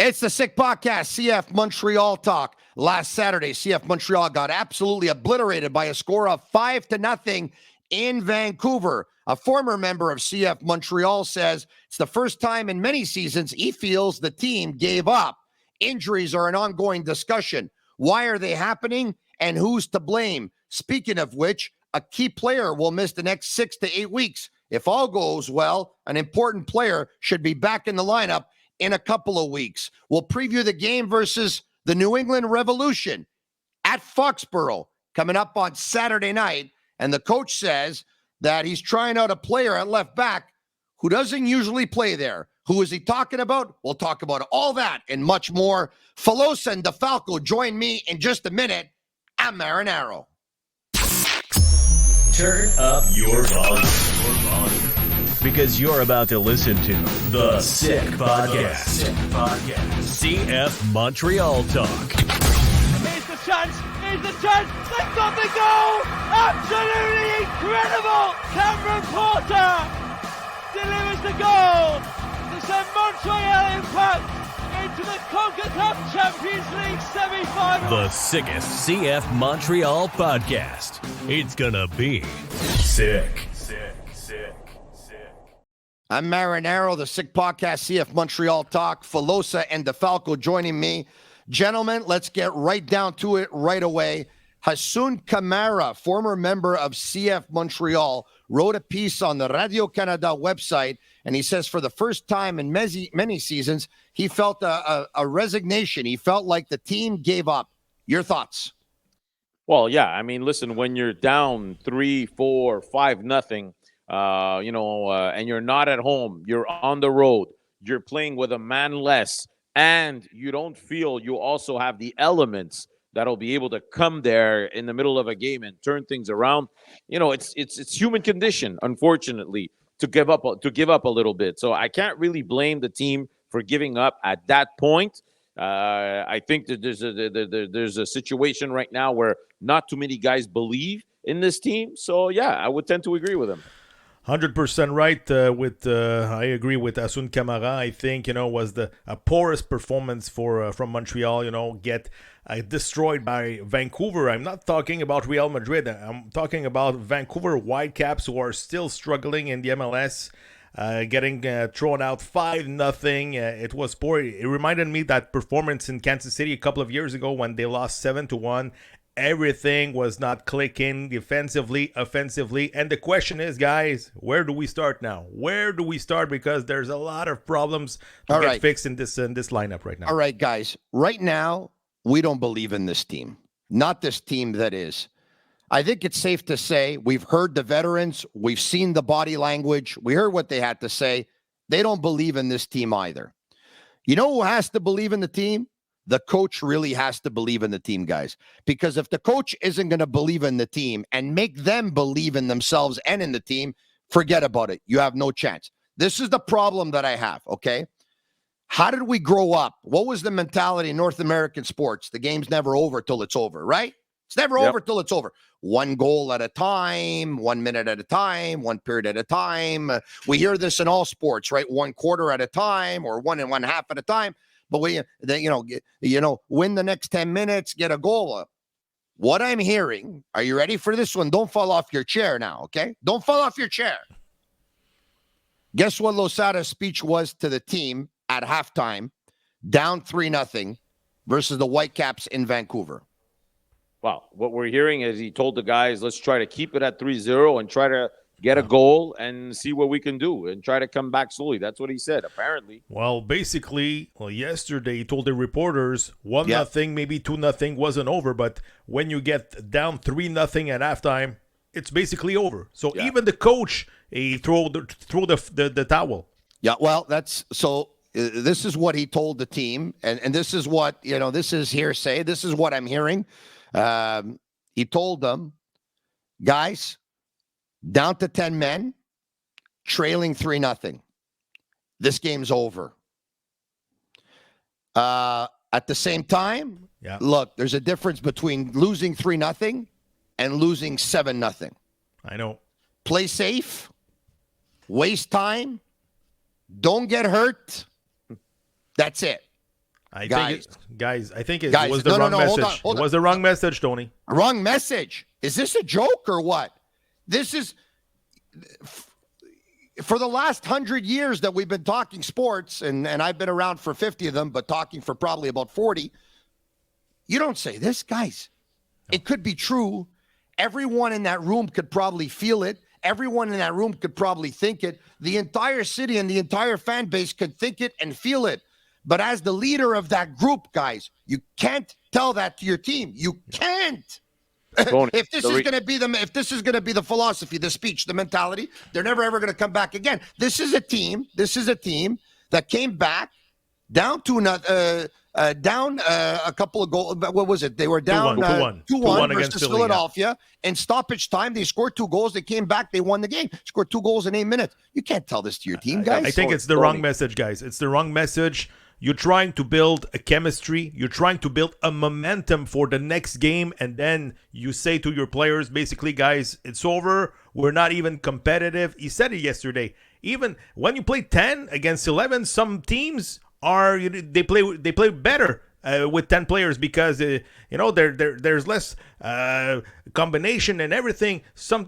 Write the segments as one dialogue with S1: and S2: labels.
S1: It's the Sick Podcast, CF Montreal Talk. Last Saturday, CF Montreal got absolutely obliterated by a score of 5-0 in Vancouver. A former member of CF Montreal says it's the first time in many seasons he feels the team gave up. Injuries are an ongoing discussion. Why are they happening and who's to blame? Speaking of which, a key player will miss the next 6 to 8 weeks. If all goes well, an important player should be back in the lineup in a couple of weeks. We'll preview the game versus the New England Revolution at Foxborough coming up on Saturday night. And the coach says that he's trying out a player at left back who doesn't usually play there. Who is he talking about? We'll talk about all that and much more. Filosa and DeFalco join me in just a minute. I'm Marinaro.
S2: Turn up your volume. Because you're about to listen to The Sick Podcast. CF Montreal Talk.
S3: Here's the chance. They've got the goal. Absolutely incredible. Cameron Porter delivers the goal to send Montreal Impact into the CONCACAF Champions League semi-final.
S2: The sickest CF Montreal podcast. It's gonna be sick.
S1: I'm Marinaro, the Sick Podcast, CF Montreal Talk. Filosa and DeFalco joining me. Gentlemen, let's get right down to it right away. Hassoun Camara, former member of CF Montreal, wrote a piece on the Radio-Canada website, and he says for the first time in many seasons, he felt a resignation. He felt like the team gave up. Your thoughts?
S4: Well, yeah. I mean, listen, when you're down 3, 4, 5-0, and you're not at home, you're on the road, you're playing with a man less, and you don't feel you also have the elements that'll be able to come there in the middle of a game and turn things around. You know, it's human condition, unfortunately, to give up a little bit. So I can't really blame the team for giving up at that point. I think that there's a situation right now where not too many guys believe in this team. So yeah, I would tend to agree with him.
S5: 100% right. I agree with Hassoun Camara. I think was a porous performance from Montreal. Get destroyed by Vancouver. I'm not talking about Real Madrid. I'm talking about Vancouver Whitecaps who are still struggling in the MLS. Getting thrown out 5-0. It was poor. It reminded me that performance in Kansas City a couple of years ago when they lost 7-1. Everything was not clicking defensively, offensively. And the question is, guys, where do we start now? Where do we start? Because there's a lot of problems to get fixed in this lineup right now.
S1: All right, guys. Right now, we don't believe in this team. Not this team, that is. I think it's safe to say we've heard the veterans. We've seen the body language. We heard what they had to say. They don't believe in this team either. You know who has to believe in the team? The coach really has to believe in the team, guys. Because if the coach isn't going to believe in the team and make them believe in themselves and in the team, forget about it. You have no chance. This is the problem that I have, okay? How did we grow up? What was the mentality in North American sports? The game's never over till it's over, right? It's never over till it's over. One goal at a time, 1 minute at a time, one period at a time. We hear this in all sports, right? One quarter at a time or 1 1/2 at a time. But win the next 10 minutes, get a goal. What I'm hearing, are you ready for this one? Don't fall off your chair now, okay? Don't fall off your chair. Guess what Losada's speech was to the team at halftime, down 3-0 versus the Whitecaps in Vancouver?
S4: Well, what we're hearing is he told the guys, let's try to keep it at 3-0 and try to get a goal and see what we can do and try to come back slowly. That's what he said, apparently.
S5: Well, basically, yesterday he told the reporters 1-0, maybe 2-0 wasn't over, but when you get down 3-0 at halftime, it's basically over. So even the coach, he threw the towel.
S1: Yeah, well, this is what he told the team, and this is what, this is hearsay. This is what I'm hearing. He told them, guys, down to 10 men, trailing 3-0. This game's over. At the same time, look, there's a difference between losing 3-0 and losing 7-0.
S5: I know.
S1: Play safe. Waste time. Don't get hurt. That's it.
S5: I
S1: Guys.
S5: think guys, I think it
S1: Guys,
S5: was the
S1: no,
S5: wrong
S1: hold
S5: message.
S1: on.
S5: It was the wrong message, Tony.
S1: Wrong message. Is this a joke or what? This is for the last 100 years that we've been talking sports, and I've been around for 50 of them, but talking for probably about 40. You don't say this, guys. It could be true. Everyone in that room could probably feel it. Everyone in that room could probably think it. The entire city and the entire fan base could think it and feel it. But as the leader of that group, guys, you can't tell that to your team. You can't.
S4: Tony,
S1: if this is going to be the philosophy, the speech, the mentality, they're never ever going to come back again. This is a team that came back down to a couple of goals. What was it? They were down 2-1
S5: against
S1: versus
S5: Philly,
S1: Philadelphia. In stoppage time, they scored 2 goals. They came back. They won the game. Scored 2 goals in 8 minutes. You can't tell this to your team, guys.
S5: I think it's the wrong message, guys. It's the wrong message. You're trying to build a chemistry. You're trying to build a momentum for the next game. And then you say to your players, basically, guys, it's over. We're not even competitive. He said it yesterday. Even when you play 10 against 11, some teams they play better with 10 players because there's less combination and everything.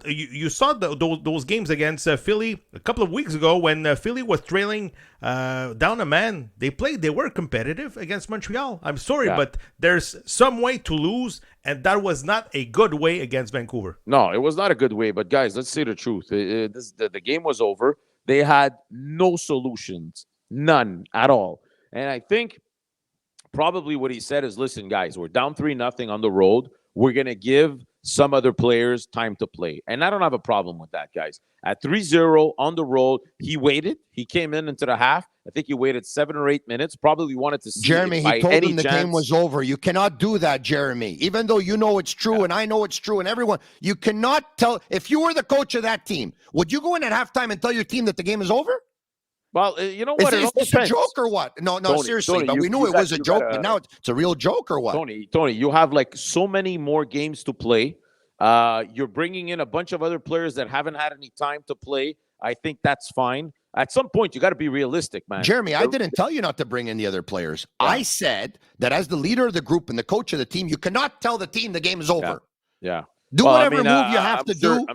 S5: You saw those games against Philly a couple of weeks ago when Philly was trailing down a man. They were competitive against Montreal. I'm sorry, but there's some way to lose, and that was not a good way against Vancouver.
S4: No, it was not a good way. But guys, let's say the truth. The game was over. They had no solutions, none at all. And I think probably what he said is, listen, guys, we're down 3-0 on the road. We're going to give some other players time to play. And I don't have a problem with that, guys. At 3-0 on the road, he waited. He came into the half. I think he waited 7 or 8 minutes. Probably wanted to see
S1: Jeremy,
S4: if
S1: he told them the game was over. You cannot do that, Jeremy. Even though you know it's true and I know it's true and everyone, you cannot tell. If you were the coach of that team, would you go in at halftime and tell your team that the game is over?
S4: Well, you know what?
S1: Is this a joke or what? No,
S4: Tony,
S1: seriously.
S4: Tony,
S1: but we knew it was a joke, but now it's a real joke or what?
S4: Tony, you have like so many more games to play. You're bringing in a bunch of other players that haven't had any time to play. I think that's fine. At some point, you got to be realistic, man.
S1: Jeremy, I didn't tell you not to bring in the other players. Yeah. I said that as the leader of the group and the coach of the team, you cannot tell the team the game is over.
S4: Yeah.
S1: Do whatever move you have to do.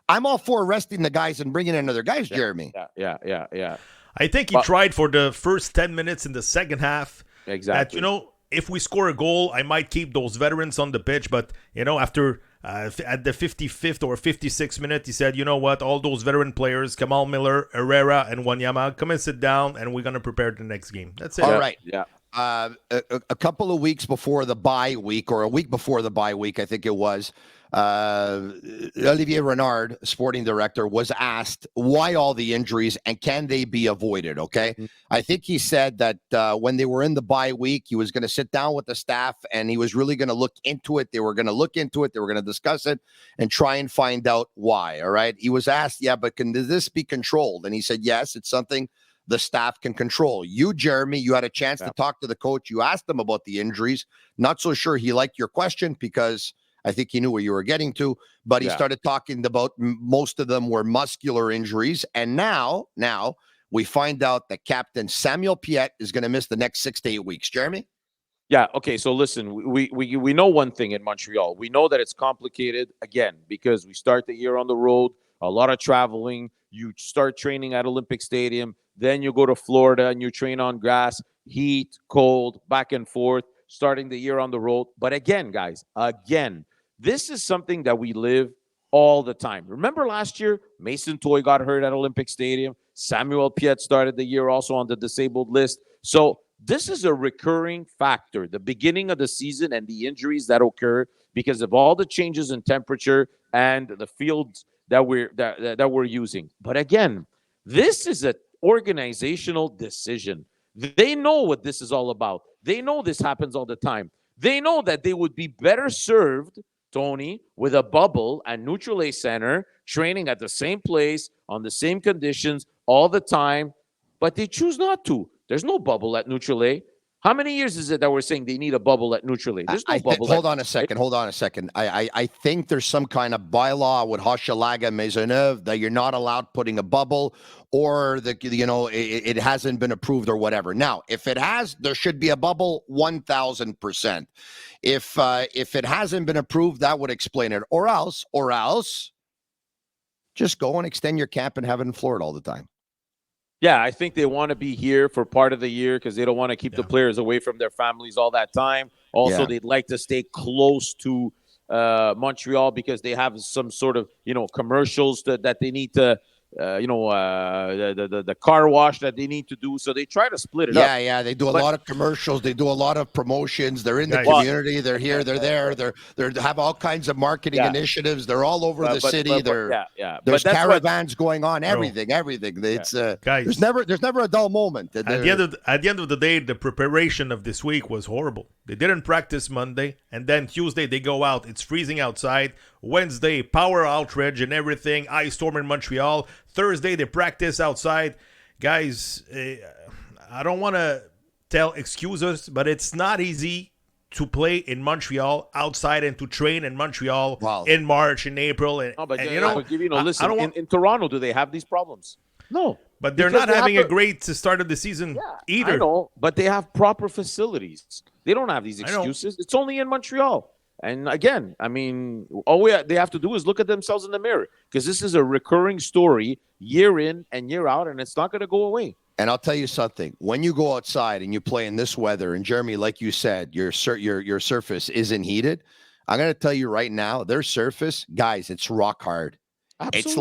S1: I'm all for arresting the guys and bringing in other guys, Jeremy.
S4: Yeah.
S5: I think he tried for the first 10 minutes in the second half.
S4: Exactly.
S5: That, if we score a goal, I might keep those veterans on the pitch. But, after at the 55th or 56th minute, he said, you know what, all those veteran players, Kamal Miller, Herrera, and Wanyama, come and sit down, and we're going to prepare the next game. That's it.
S1: All right.
S4: Yeah.
S1: A couple of weeks before the bye week, or a week before the bye week, I think it was, Olivier Renard, sporting director, was asked why all the injuries and can they be avoided. Okay. Mm-hmm. I think he said that when they were in the bye week, he was going to sit down with the staff and he was really going to look into it. They were going to look into it. They were going to discuss it and try and find out why. All right. He was asked, but can this be controlled? And he said, yes, it's something the staff can control. You, Jeremy, you had a chance to talk to the coach. You asked him about the injuries. Not so sure he liked your question because I think he knew where you were getting to, but he started talking about most of them were muscular injuries. And now we find out that Captain Samuel Piette is going to miss the next 6 to 8 weeks. Jeremy?
S4: Yeah. Okay. So listen, we know one thing in Montreal. We know that it's complicated again because we start the year on the road, a lot of traveling. You start training at Olympic Stadium, then you go to Florida and you train on grass, heat, cold, back and forth, starting the year on the road. But again, guys, this is something that we live all the time. Remember last year, Mason Toye got hurt at Olympic Stadium. Samuel Piette started the year also on the disabled list. So this is a recurring factor, the beginning of the season and the injuries that occur because of all the changes in temperature and the fields that we're using. But again, this is an organizational decision. They know what this is all about. They know this happens all the time. They know that they would be better served, Tony, with a bubble at Neutral A Center, training at the same place, on the same conditions all the time, but they choose not to. There's no bubble at Neutral A. How many years is it that we're saying they need a bubble at neutral age? There's no bubble.
S1: Hold on a second. Hold on a second. I think there's some kind of bylaw with Hochelaga Maisonneuve that you're not allowed putting a bubble, or it hasn't been approved or whatever. Now, if it has, there should be a bubble 1,000%. If it hasn't been approved, that would explain it. Or else, just go and extend your camp and have it in Florida all the time.
S4: Yeah, I think they want to be here for part of the year because they don't want to keep the players away from their families all that time. Also, they'd like to stay close to Montreal because they have some sort of, commercials that they need to, the car wash that they need to do. So they try to split it up.
S1: Yeah, they do a lot of commercials. They do a lot of promotions. They're in the community. They're here. They're there. They have all kinds of marketing initiatives. They're all over the city. There's caravans going on. Everything. It's
S5: guys,
S1: there's never a dull moment.
S5: At the end of the day, the preparation of this week was horrible. They didn't practice Monday, and then Tuesday they go out. It's freezing outside. Wednesday, power outrage and everything. Ice storm in Montreal. Thursday, they practice outside. Guys, I don't want to tell excuses, but it's not easy to play in Montreal outside and to train in Montreal in March, in April.
S4: Listen, in Toronto, do they have these problems? No.
S5: But they're not having a great start of the season either.
S4: I know, but they have proper facilities. They don't have these excuses. It's only in Montreal. And again, I mean, all they have to do is look at themselves in the mirror because this is a recurring story year in and year out, and it's not going to go away.
S1: And I'll tell you something. When you go outside and you play in this weather, and Jeremy, like you said, your surface isn't heated. I'm going to tell you right now, their surface, guys, it's rock hard.
S4: Absolutely.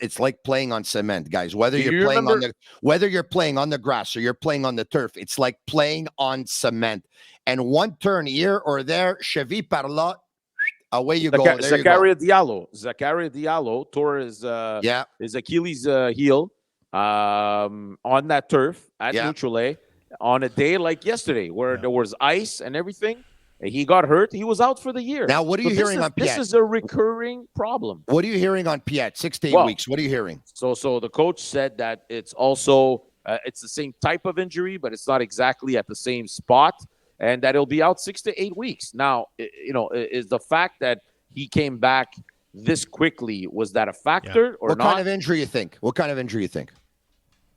S1: It's like playing on cement, guys. Whether you're playing on the grass or you're playing on the turf, it's like playing on cement. And one turn here or there, cheville par là, away you go.
S4: Zakaria Diallo tore his Achilles heel on that turf at Neutral A on a day like yesterday where there was ice and everything. He got hurt. He was out for the year.
S1: Now, what are you hearing on Piet?
S4: This is a recurring problem.
S1: What are you hearing on Piet? 6 to 8 weeks. What are you hearing?
S4: So the coach said that it's also it's the same type of injury, but it's not exactly at the same spot, and that he'll be out 6 to 8 weeks. Now, is the fact that he came back this quickly, was that a factor or not?
S1: What kind of injury you think?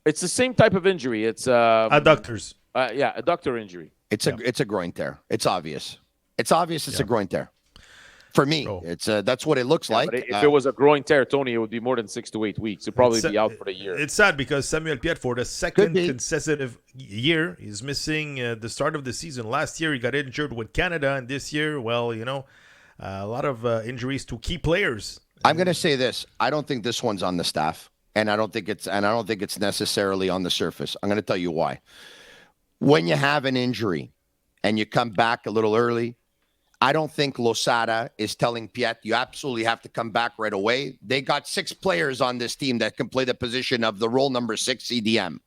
S4: It's the same type of injury. It's
S5: adductors.
S4: Adductor injury.
S1: It's a groin tear. It's obvious. It's a groin tear. For me, that's what it looks like.
S4: But if it was a groin tear, Tony, it would be more than 6 to 8 weeks. It'd probably be out for the year.
S5: It's sad because Samuel Piet, for the second consecutive year, is missing the start of the season. Last year, he got injured with Canada, and this year, a lot of injuries to key players.
S1: I'm going to say this: I don't think this one's on the staff, and I don't think it's necessarily on the surface. I'm going to tell you why. When you have an injury and you come back a little early, I don't think Losada is telling Piet, you absolutely have to come back right away. They got 6 players on this team that can play the position of the role number 6 CDM.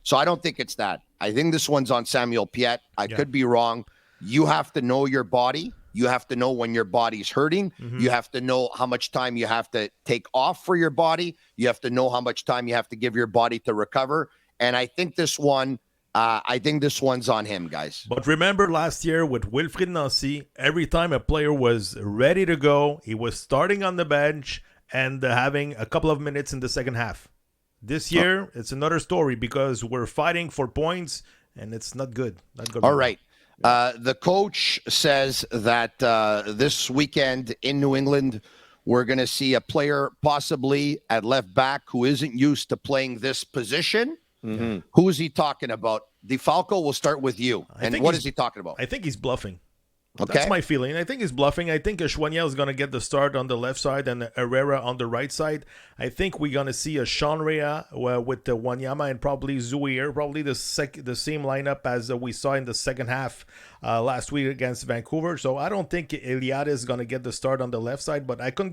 S1: So I don't think it's that. I think this one's on Samuel Piet. I could be wrong. You have to know your body. You have to know when your body's hurting. Mm-hmm. You have to know how much time you have to take off for your body. You have to know how much time you have to give your body to recover. And I think this one's on him, guys.
S5: But remember last year with Wilfried Nancy, every time a player was ready to go, he was starting on the bench and having a couple of minutes in the second half. This year, it's another story because we're fighting for points, and it's not good.
S1: All right. The coach says that this weekend in New England, we're going to see a player possibly at left back who isn't used to playing this position. Mm-hmm. Who is he talking about? DeFalco, we'll start with you. And what is he talking about?
S5: I think he's bluffing.
S1: Okay.
S5: That's my feeling. I think he's bluffing. I think Choignel is going to get the start on the left side and Herrera on the right side. I think we're going to see a Sean Rea with the Wanyama and probably Zouir, probably the same lineup as we saw in the second half last week against Vancouver. So I don't think Eliade is going to get the start on the left side, but I can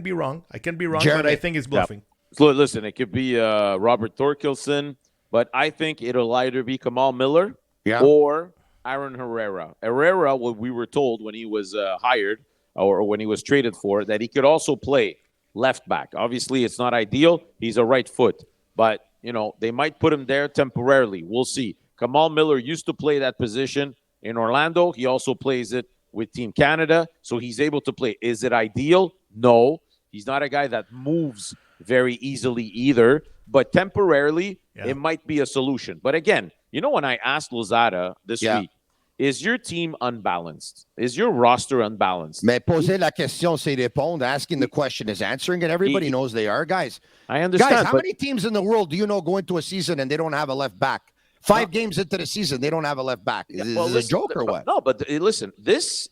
S5: be wrong.
S1: Jeremy.
S5: But I think he's bluffing.
S4: Yeah. So listen, it could be Robert Thorkildsen, but I think it'll either be Kamal Miller or Aaron Herrera. Herrera, what we were told when he was hired or when he was traded for, that he could also play left back. Obviously, it's not ideal. He's a right foot. But, they might put him there temporarily. We'll see. Kamal Miller used to play that position in Orlando. He also plays it with Team Canada, so he's able to play. Is it ideal? No. He's not a guy that moves very easily either, but temporarily, it might be a solution. But again, when I asked Lozada this week, is your team unbalanced? Is your roster unbalanced?
S1: Mais poser la question, c'est répondre. Asking the question is answering it. Everybody knows they are. Guys,
S4: I understand.
S1: Guys, how many teams in the world do you know go into a season and they don't have a left back? 5 games into the season, they don't have a left back. Is it a joke or what?
S4: No, but listen, this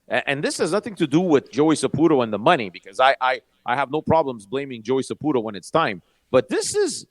S4: has nothing to do with Joey Saputo and the money, because I have no problems blaming Joey Saputo when it's time. But this is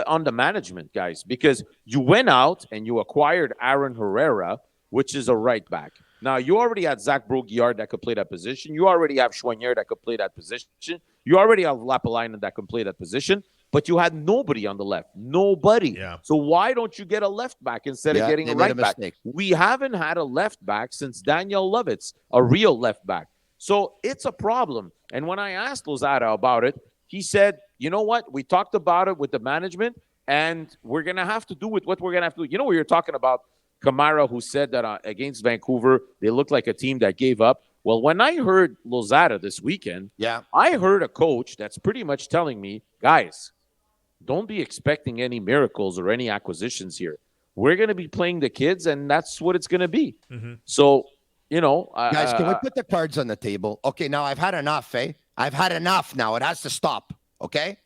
S4: on the management, guys, because you went out and you acquired Aaron Herrera, which is a right back. Now, you already had Zach Brault-Guillard that could play that position. You already have Choinière that could play that position. You already have Lapalainen that can play that position. But you had nobody on the left. Nobody.
S5: Yeah.
S4: So why don't you get a left back instead of getting a right back? We haven't had a left back since Daniel Lovitz, a real left back. So it's a problem. And when I asked Lozada about it, he said, you know what? We talked about it with the management, and we're going to have to do with what we're going to have to do. We were talking about Kamara, who said that against Vancouver, they looked like a team that gave up. Well, when I heard Lozada this weekend, I heard a coach that's pretty much telling me, guys, don't be expecting any miracles or any acquisitions here. We're going to be playing the kids, and that's what it's going to be. Mm-hmm. So,
S1: guys, can we put the cards on the table? Okay, now I've had enough, I've had enough now. It has to stop, okay?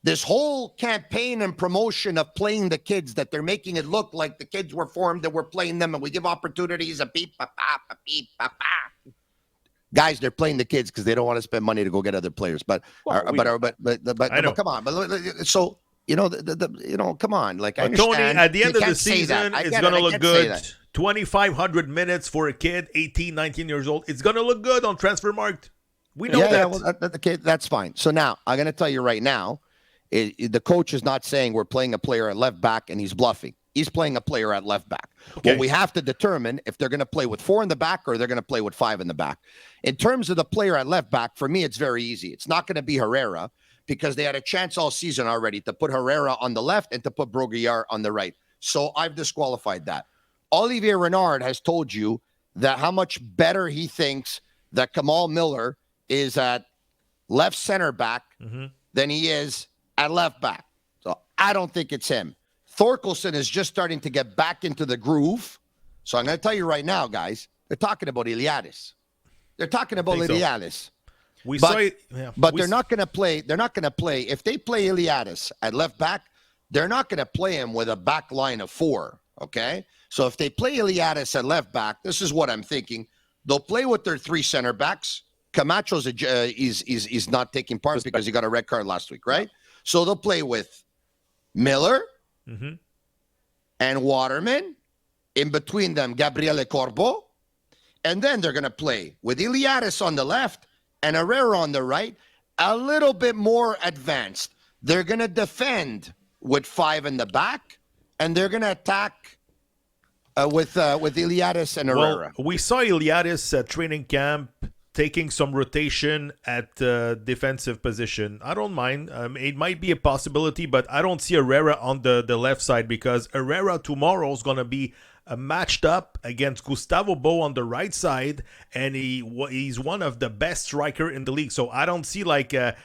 S1: This whole campaign and promotion of playing the kids, that they're making it look like the kids were formed, that we're playing them, and we give opportunities, a beep, pa, pa, beep, pa, pa. Guys, they're playing the kids because they don't want to spend money to go get other players. But come on. But so come on. Like, I understand.
S5: Tony, at the end of the season, it's going to look good. 2,500 minutes for a kid, 18, 19 years old. It's going to look good on Transfermarkt. We know that. Yeah, well,
S1: okay, that's fine. So now I'm going to tell you right now, the coach is not saying we're playing a player at left back and he's bluffing. He's playing a player at left back. Okay. Well, we have to determine if they're going to play with 4 in the back or they're going to play with 5 in the back. In terms of the player at left back, for me, it's very easy. It's not going to be Herrera, because they had a chance all season already to put Herrera on the left and to put Brault-Guillard on the right. So I've disqualified that. Olivier Renard has told you that how much better he thinks that Kamal Miller is at left center back than he is at left back. So I don't think it's him. Thorkelson is just starting to get back into the groove. So I'm going to tell you right now, guys, they're talking about Iliadis. They're talking about Iliadis. But they're not going to play. They're not going to play. If they play Iliadis at left back, they're not going to play him with a back line of 4. Okay? So if they play Iliadis at left back, this is what I'm thinking. They'll play with their 3 center backs. Camacho's is not taking part because he got a red card last week, right? So they'll play with Miller and Waterman. In between them, Gabriele Corbo. And then they're going to play with Iliadis on the left and Herrera on the right, a little bit more advanced. They're going to defend with 5 in the back, and they're going to attack with Iliadis and Herrera.
S5: Well, we saw Iliadis at training camp taking some rotation at defensive position. I don't mind. It might be a possibility, but I don't see Herrera on the left side, because Herrera tomorrow is going to be matched up against Gustavo Bo on the right side, and he's one of the best striker in the league. So I don't see like a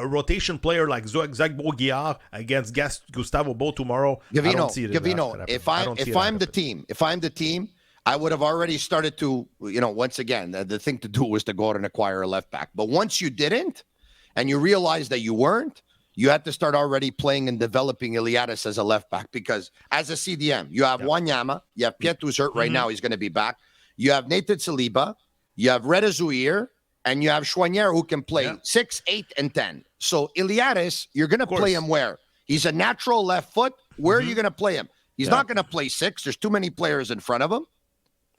S5: rotation player like Zach Brault-Guillard against Gustavo Bo tomorrow.
S1: Gavino, if I'm the team, I would have already started to, once again, the thing to do was to go out and acquire a left back. But once you didn't, and you realized that you weren't, you had to start already playing and developing Iliadis as a left back, because as a CDM, you have Wanyama, you have Piet, who's hurt right now, he's going to be back. You have Nathan Saliba, you have Reda Zouir, and you have Choinière, who can play 6, 8, and 10. So Iliadis, you're going to play him where? He's a natural left foot. Where are you going to play him? He's not going to play 6. There's too many players in front of him.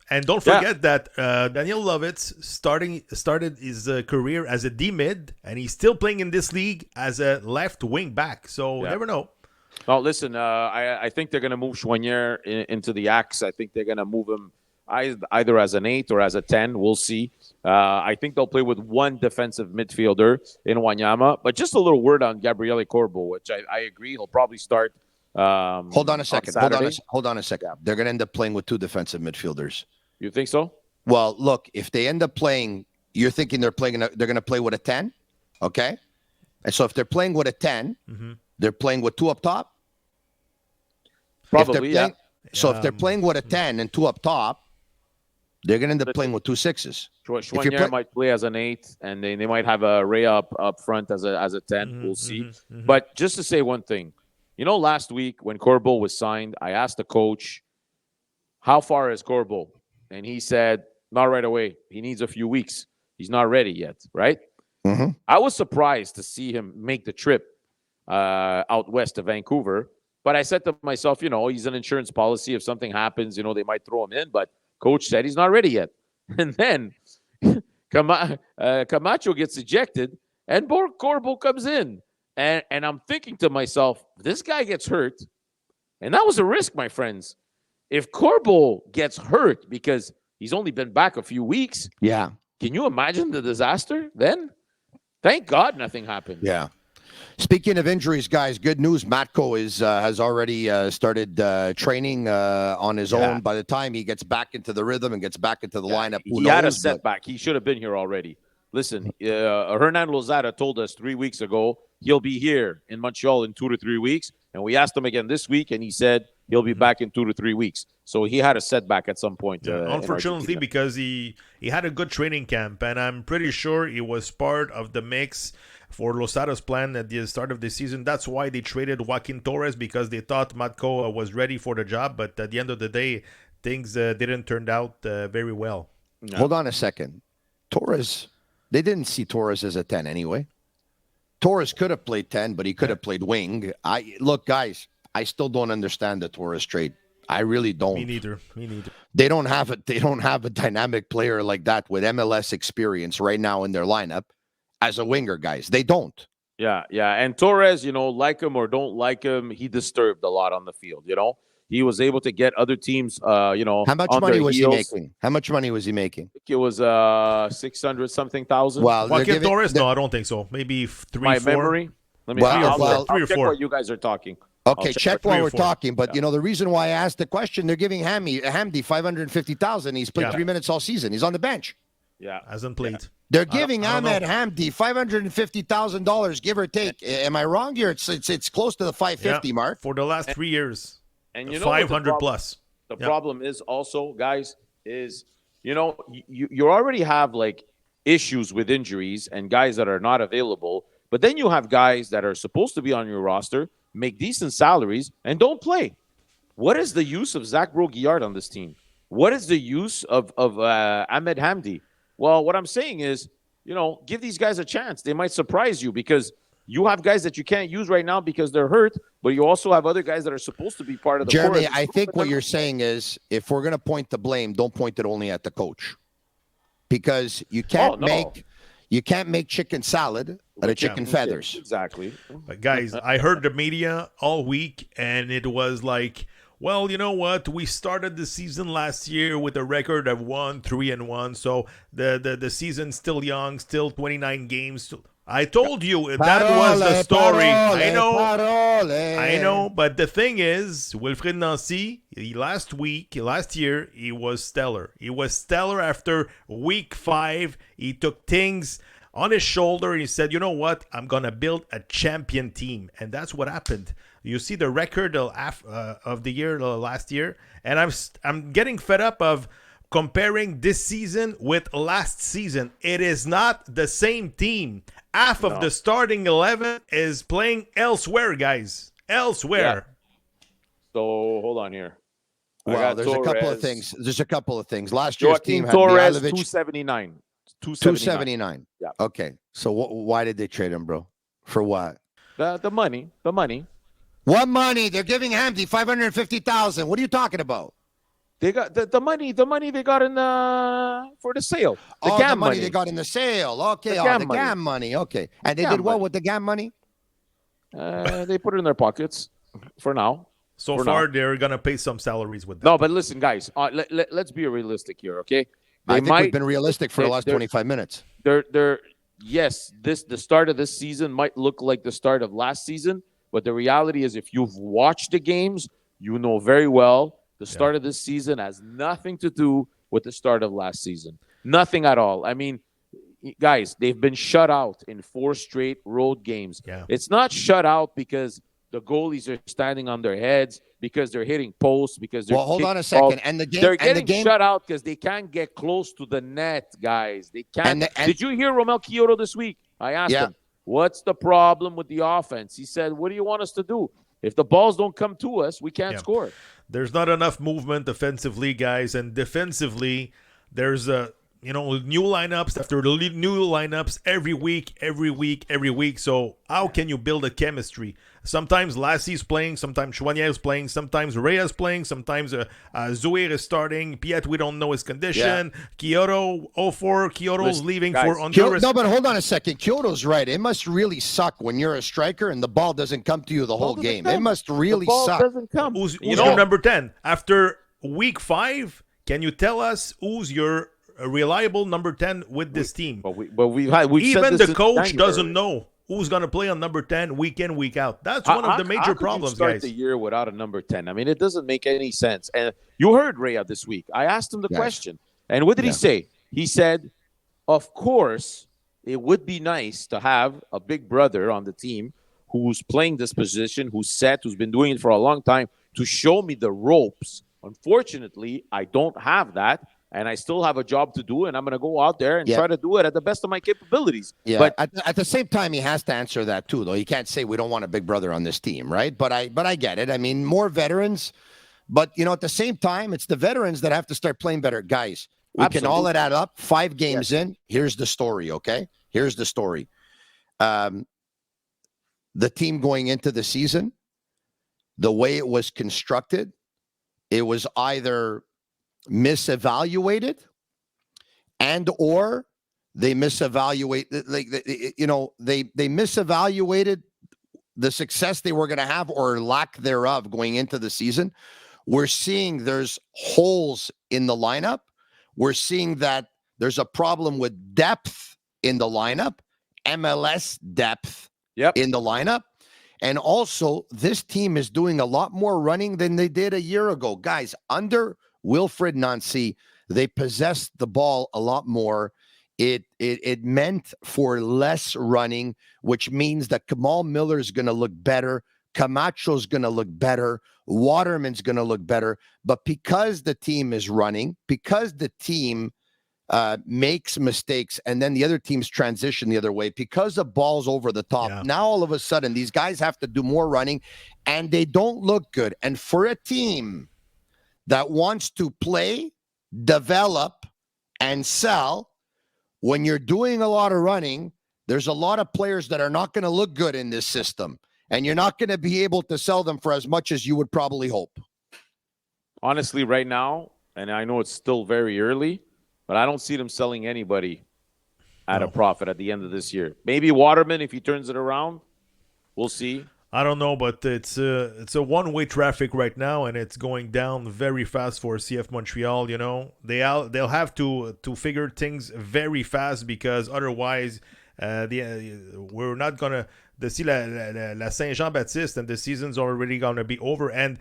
S5: And don't forget that Daniel Lovitz started his career as a D-mid, and he's still playing in this league as a left wing back. So never know.
S4: Oh, listen, I think they're going to move Choinière into the Axe. I think they're going to move him either as an 8 or as a 10. We'll see. I think they'll play with 1 defensive midfielder in Wanyama. But just a little word on Gabriele Corbo, which I agree. He'll probably start
S1: Hold on a second.
S4: Saturday.
S1: Hold on a second. They're going to end up playing with 2 defensive midfielders.
S4: You think so?
S1: Well, look, if they end up playing, you're thinking they're going to play with a 10, okay? And so if they're playing with a 10, they're playing with 2 up top.
S4: Probably, yeah.
S1: So if they're playing with a 10 and 2 up top, they're going to end up playing with 2 6s.
S4: Schwanier might play as an 8, and they might have a Ray up front as a 10. We'll see. But just to say one thing, last week when Corbo was signed, I asked the coach, how far is Corbo? And he said, not right away. He needs a few weeks. He's not ready yet, right? I was surprised to see him make the trip out west to Vancouver. But I said to myself, he's an insurance policy. If something happens, they might throw him in. But coach said he's not ready yet. And then Camacho gets ejected and Corbo comes in. And I'm thinking to myself, this guy gets hurt. And that was a risk, my friends. If Corbo gets hurt because he's only been back a few weeks,
S1: yeah,
S4: can you imagine the disaster then? Thank God nothing happened.
S1: Yeah. Speaking of injuries, guys, good news. Matko has already started training on his own. By the time he gets back into the rhythm and gets back into the lineup,
S4: he had a setback. He should have been here already. Listen, Hernan Lozada told us 3 weeks ago he'll be here in Montreal in 2 to 3 weeks. And we asked him again this week, and he said he'll be back in 2 to 3 weeks. So he had a setback at some point.
S5: Unfortunately, because he had a good training camp, and I'm pretty sure he was part of the mix for Losada's plan at the start of the season. That's why they traded Joaquin Torres, because they thought Matko was ready for the job. But at the end of the day, things didn't turn out very well.
S1: No. Hold on a second. Torres, they didn't see Torres as a 10 anyway. Torres could have played 10, but he could have played wing. Look, guys, I still don't understand the Torres trade. I really don't.
S5: Me neither.
S1: They don't have a dynamic player like that with MLS experience right now in their lineup as a winger, guys. They don't.
S4: Yeah. And Torres, like him or don't like him, he disturbed a lot on the field, He was able to get other teams,
S1: How much money was he making? How much money was he making?
S4: I think it was 600-something thousand.
S1: Well,
S5: Joaquin Torres? No, I don't think so. Maybe 3,
S4: my
S5: 4.
S4: memory. Let me
S5: I'll 3 or
S4: check
S5: 4.
S4: what you guys are talking.
S1: Okay, check while we're talking. But,
S4: Yeah.
S1: the reason why I asked the question, they're giving Hamdi $550,000. He's played 3 minutes all season. He's on the bench.
S4: Yeah.
S5: Hasn't played.
S4: Yeah.
S1: They're giving Ahmed Hamdi $550,000, give or take. Am I wrong here? It's close to the 550 mark.
S5: For the last 3 years.
S4: And you know
S5: 500 plus.
S4: The problem is also, guys, is you already have like issues with injuries and guys that are not available, but then you have guys that are supposed to be on your roster, make decent salaries, and don't play. What is the use of Zach Brault-Guillard on this team? What is the use of Ahmed Hamdi? Well, what I'm saying is, give these guys a chance. They might surprise you because you have guys that you can't use right now because they're hurt, but you also have other guys that are supposed to be part of the
S1: Jeremy, I think what you're saying is if we're going to point the blame, don't point it only at the coach. Because you can't make chicken salad out of chicken feathers.
S4: Exactly.
S5: But guys, I heard the media all week, and it was like, well, you know what? We started the season last year with a record of 1-3-1, so the season's still young, still 29 games. I told you that was the story. I know. But the thing is, Wilfried Nancy, last year, he was stellar. He was stellar after week 5. He took things on his shoulder and he said, you know what? I'm going to build a champion team. And that's what happened. You see the record of the year last year. And I'm getting fed up of comparing this season with last season. It is not the same team. Half of the starting 11 is playing elsewhere, guys. Elsewhere.
S4: Yeah. So hold on here.
S1: Well, there's a couple of things. Last year's team had
S4: Torres,
S1: Mihailovic,
S4: 279.
S1: 279.
S4: Yeah.
S1: Okay. So why did they trade him, bro? For what?
S4: The money.
S1: What money? They're giving Hamdi $550,000. What are you talking about?
S4: They got the money they got in for the sale.
S1: The money they got in the sale. Okay, the GAM money. Okay. And they did what with the GAM money?
S4: They put it in their pockets for now.
S5: So far, they're going to pay some salaries with them.
S4: No, but listen, guys, let's be realistic here, okay?
S1: I think we've been realistic for the last 25 minutes.
S4: Yes, the start of this season might look like the start of last season, But the reality is, if you've watched the games, you know very well the start of this season has nothing to do with the start of last season. Nothing at all. I mean, guys, they've been shut out in 4 straight road games.
S5: Yeah.
S4: It's not shut out because the goalies are standing on their heads, because they're hitting posts, because they're
S1: hold on a second. And the game,
S4: they're
S1: and the
S4: getting
S1: game,
S4: shut out because they can't get close to the net, guys. They can't.
S1: And
S4: Did you hear Romel Kyoto this week? I asked him, what's the problem with the offense? He said, what do you want us to do? If the balls don't come to us, we can't score.
S5: There's not enough movement offensively, guys, and defensively, there's new lineups after new lineups every week. So how can you build a chemistry? Sometimes Lassie's playing, sometimes Chouinier's playing, sometimes Rhea's playing, sometimes Zouir is starting. Piet, we don't know his condition. Kyoto's leaving for Honduras.
S1: No, but hold on a second. Kyoto's right. It must really suck when you're a striker and the ball doesn't come to you the whole game. It must really suck.
S4: The ball doesn't come.
S5: Who's your number 10? After week 5, can you tell us who's your reliable number 10 with this team?
S4: We've
S5: even
S4: said
S5: the coach doesn't know who's going to play on number 10 week in, week out. That's one of the major problems,
S4: start
S5: guys.
S4: The year without a number 10. I mean, it doesn't make any sense. And you heard Rhea this week. I asked him the question. And what did he say? He said, of course, it would be nice to have a big brother on the team who's playing this position, who's been doing it for a long time, to show me the ropes. Unfortunately, I don't have that. And I still have a job to do, and I'm going to go out there and try to do it at the best of my capabilities.
S1: Yeah,
S4: but
S1: at the same time, he has to answer that too, though. He can't say we don't want a big brother on this team, right? But I get it. I mean, more veterans, but at the same time, it's the veterans that have to start playing better, guys. We can all add up. 5 games in. Here's the story. Okay, here's the story. The team going into the season, the way it was constructed, it was either misevaluated and or they misevaluate they misevaluated the success they were going to have or lack thereof going into the season. We're seeing there's holes in the lineup. We're seeing that there's a problem with depth in the lineup, MLS depth in the lineup. And also, this team is doing a lot more running than they did a year ago. Guys, under Wilfred Nancy, they possessed the ball a lot more. It meant for less running, which means that Kamal Miller is going to look better. Camacho's going to look better. Waterman's going to look better. But because the team is running, because the team makes mistakes and then the other teams transition the other way, because the ball's over the top, now all of a sudden these guys have to do more running and they don't look good. And for a team that wants to play, develop, and sell, when you're doing a lot of running, there's a lot of players that are not going to look good in this system, and you're not going to be able to sell them for as much as you would probably hope.
S4: Honestly, right now, and I know it's still very early, but I don't see them selling anybody at a profit at the end of this year. Maybe Waterman, if he turns it around, we'll see.
S5: I don't know, but it's a one-way traffic right now, and it's going down very fast for CF Montreal. They'll have to figure things very fast, because otherwise, we're not gonna see la Saint-Jean-Baptiste, and the season's already gonna be over. And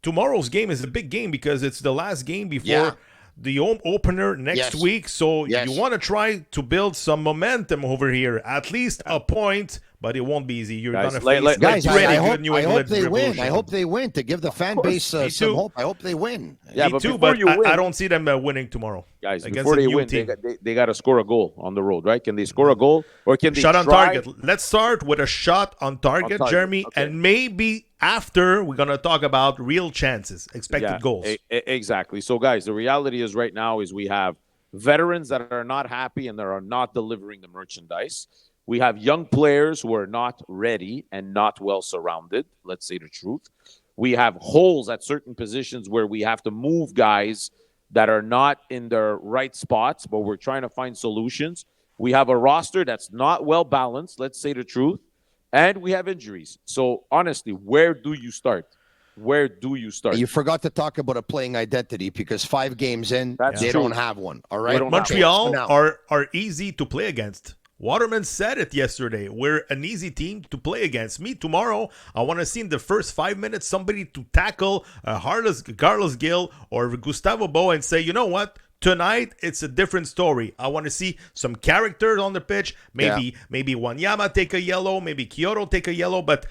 S5: tomorrow's game is a big game because it's the last game before the home opener next week. So you want to try to build some momentum over here, at least a point. But it won't be easy. You're going to face
S1: guys,
S5: pretty good New
S1: I
S5: England
S1: hope they
S5: Revolution.
S1: win. I hope they win to give the fan base some hope. I hope they win.
S4: Yeah,
S5: Me too, but I don't see them winning tomorrow.
S4: Guys,
S5: against
S4: before
S5: a
S4: they
S5: new
S4: win,
S5: team.
S4: they got to score a goal on the road, right? Can they score a goal, or can they
S5: shot on
S4: try?
S5: target? Let's start with a shot on target, Jeremy, and maybe after we're going to talk about real chances, expected goals.
S4: Exactly. So, guys, the reality is right now is we have veterans that are not happy and that are not delivering the merchandise. We have young players who are not ready and not well surrounded. Let's say the truth. We have holes at certain positions where we have to move guys that are not in their right spots, but we're trying to find solutions. We have a roster that's not well balanced. Let's say the truth. And we have injuries. So, honestly, where do you start? Where do you start?
S1: You forgot to talk about a playing identity, because 5 games in, they don't have one. All right.
S5: Montreal are easy to play against. Waterman said it yesterday. We're an easy team to play against. Me, tomorrow, I want to see in the first 5 minutes somebody to tackle Carlos Gil or Gustavo Bo and say, you know what? Tonight, it's a different story. I want to see some characters on the pitch. Maybe Wanyama take a yellow. Maybe Kyoto take a yellow. But,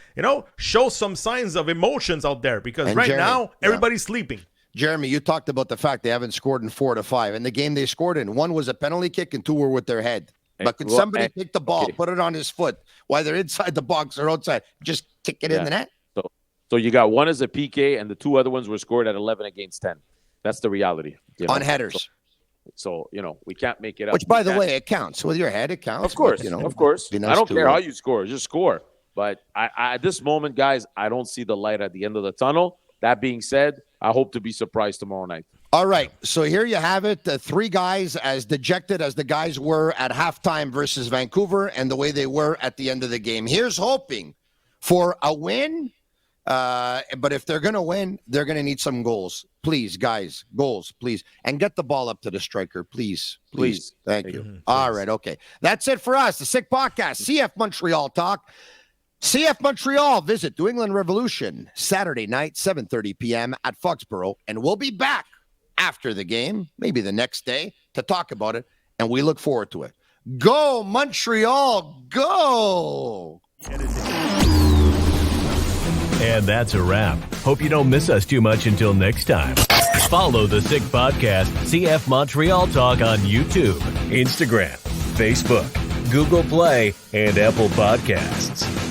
S5: show some signs of emotions out there. Because right now, everybody's sleeping.
S1: Jeremy, you talked about the fact they haven't scored in 4 to 5. And the game they scored in, 1 was a penalty kick and 2 were with their head. But could somebody take the ball, put it on his foot, while they're inside the box or outside, just kick it in the net?
S4: So you got 1 as a PK, and the 2 other ones were scored at 11 against 10. That's the reality.
S1: On headers.
S4: So, we can't make it up.
S1: Which, by the way, it counts. With your head, it counts.
S4: Of course,
S1: but,
S4: of course.
S1: Nice
S4: I don't care how you score. Just score. But I at this moment, guys, I don't see the light at the end of the tunnel. That being said, I hope to be surprised tomorrow night.
S1: All right. So here you have it. The 3 guys as dejected as the guys were at halftime versus Vancouver and the way they were at the end of the game. Here's hoping for a win. But if they're going to win, they're going to need some goals. Please, guys, goals, please. And get the ball up to the striker, please. Thank you.
S5: Mm-hmm.
S1: All right, okay. That's it for us. The Sick Podcast, CF Montreal Talk. CF Montreal, visit New England Revolution, Saturday night, 7:30 p.m. at Foxborough. And we'll be back after the game, maybe the next day, to talk about it. And we look forward to it. Go, Montreal, go!
S2: And that's a wrap. Hope you don't miss us too much until next time. Follow the Sick Podcast, CF Montreal Talk on YouTube, Instagram, Facebook, Google Play, and Apple Podcasts.